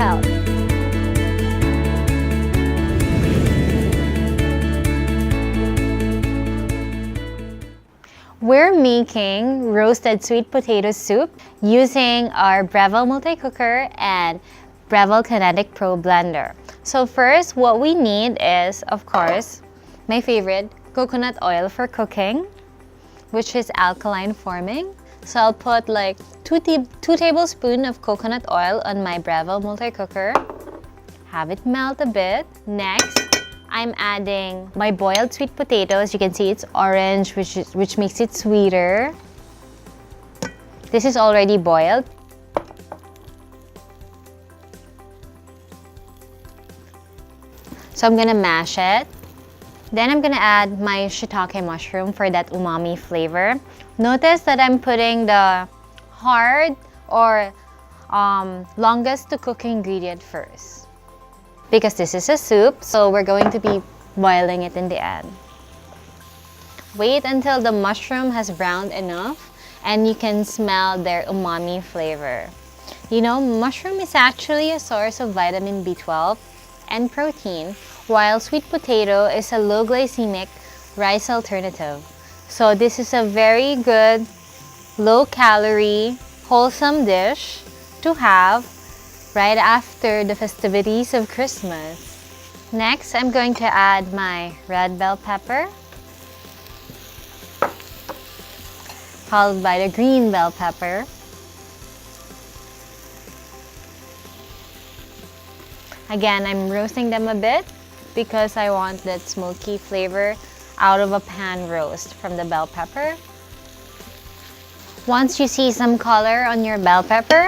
health. We're making roasted sweet potato soup using our Weizel multi-cooker and Weizel Kinetic Pro blender. So first, what we need is, of course, my favorite, coconut oil for cooking, which is alkaline forming. So I'll put like 2 tablespoons of coconut oil on my Weizel multi-cooker. Have it melt a bit. Next, I'm adding my boiled sweet potatoes. You can see it's orange, which makes it sweeter. This is already boiled. So I'm gonna mash it. Then I'm gonna add my shiitake mushroom for that umami flavor. Notice that I'm putting the hard or longest to cook ingredient first, because this is a soup, so we're going to be boiling it in the end. Wait until the mushroom has browned enough and you can smell their umami flavor. You know, mushroom is actually a source of vitamin B12 and protein, while sweet potato is a low glycemic rice alternative. So this is a very good, low calorie, wholesome dish to have right after the festivities of Christmas. Next, I'm going to add my red bell pepper, followed by the green bell pepper. Again, I'm roasting them a bit because I want that smoky flavor out of a pan roast from the bell pepper. Once you see some color on your bell pepper,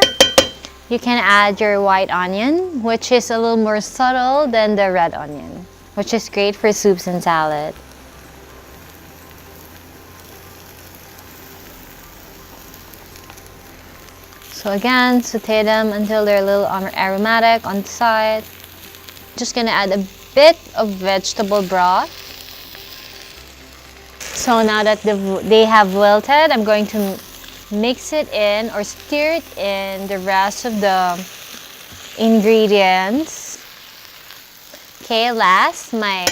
you can add your white onion, which is a little more subtle than the red onion, which is great for soups and salad. So again, saute them until they're a little aromatic on the side. Just gonna add a bit of vegetable broth. So now that they have wilted, I'm going to mix it in or stir it in the rest of the ingredients. Okay, last, I'm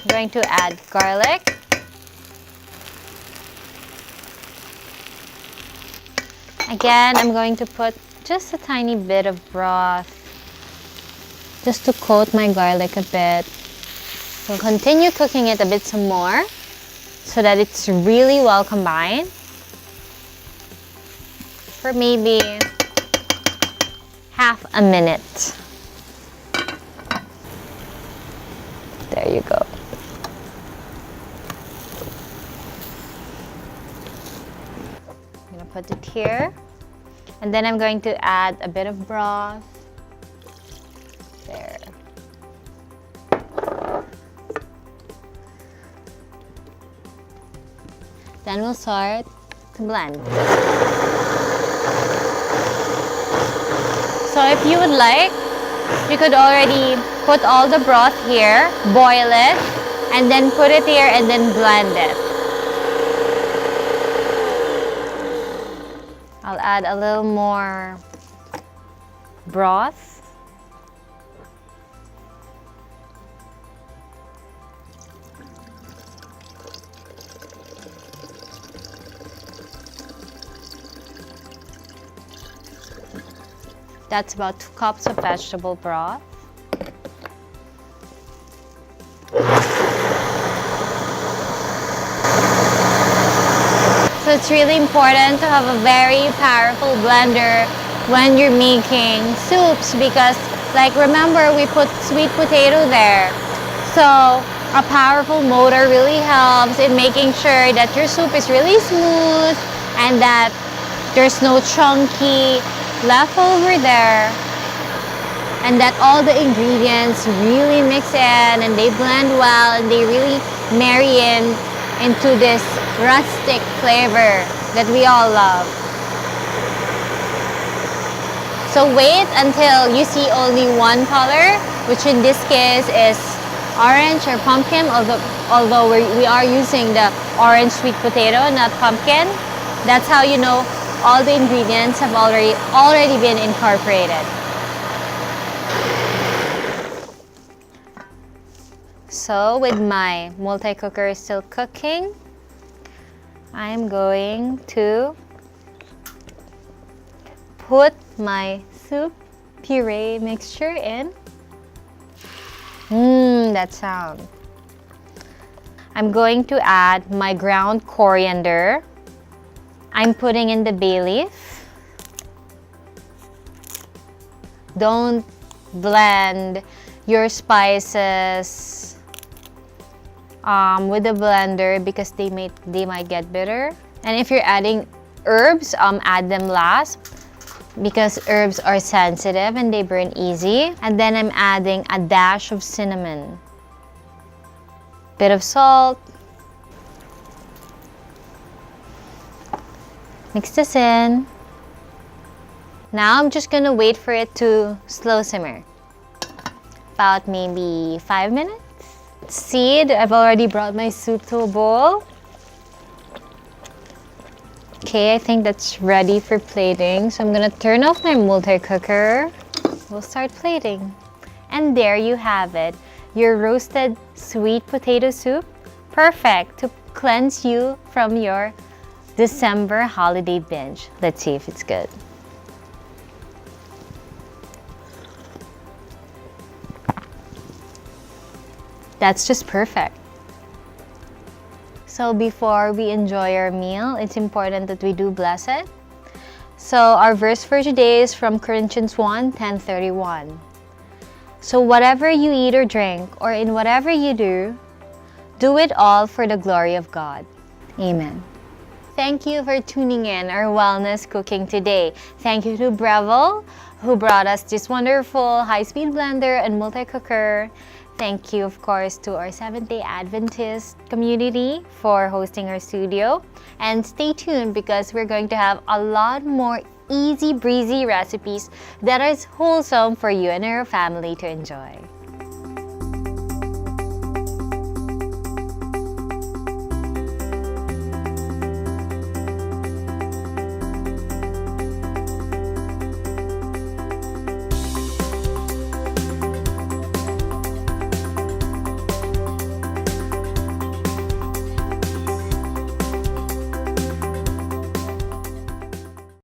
going to add garlic. Again, I'm going to put just a tiny bit of broth just to coat my garlic a bit. We'll continue cooking it a bit some more so that it's really well combined for maybe half a minute. There you go. I'm gonna put it here, and then I'm going to add a bit of broth. There. Then we'll start to blend. So if you would like, you could already put all the broth here, boil it, and then put it here and then blend it. I'll add a little more broth. That's about 2 cups of vegetable broth. So it's really important to have a very powerful blender when you're making soups, because, like, remember, we put sweet potato there. So a powerful motor really helps in making sure that your soup is really smooth and that there's no chunky leftover there, and that all the ingredients really mix in and they blend well and they really marry into this rustic flavor that we all love. So wait until you see only one color, which in this case is orange or pumpkin, although we are using the orange sweet potato, not pumpkin. That's how you know all the ingredients have already been incorporated. So with my multi-cooker still cooking, I'm going to put my soup puree mixture in. That sound. I'm going to add my ground coriander. I'm putting in the bay leaf. Don't blend your spices with the blender because they might get bitter. And if you're adding herbs, add them last because herbs are sensitive and they burn easy. And then I'm adding a dash of cinnamon, bit of salt. Mix this in. Now I'm just gonna wait for it to slow simmer. About maybe 5 minutes. See, I've already brought my soup to a bowl. Okay, I think that's ready for plating. So I'm gonna turn off my multi-cooker. We'll start plating. And there you have it, your roasted sweet potato soup. Perfect to cleanse you from your December holiday binge. Let's see if it's good. That's just perfect. So before we enjoy our meal, it's important that we do bless it. So our verse for today is from Corinthians 1:10-31. So whatever you eat or drink, or in whatever you do it all for the glory of God. Amen. Thank you for tuning in our wellness cooking today. Thank you to Breville, who brought us this wonderful high-speed blender and multi-cooker. Thank you, of course, to our Seventh-day Adventist community for hosting our studio. And stay tuned because we're going to have a lot more easy breezy recipes that is wholesome for you and your family to enjoy.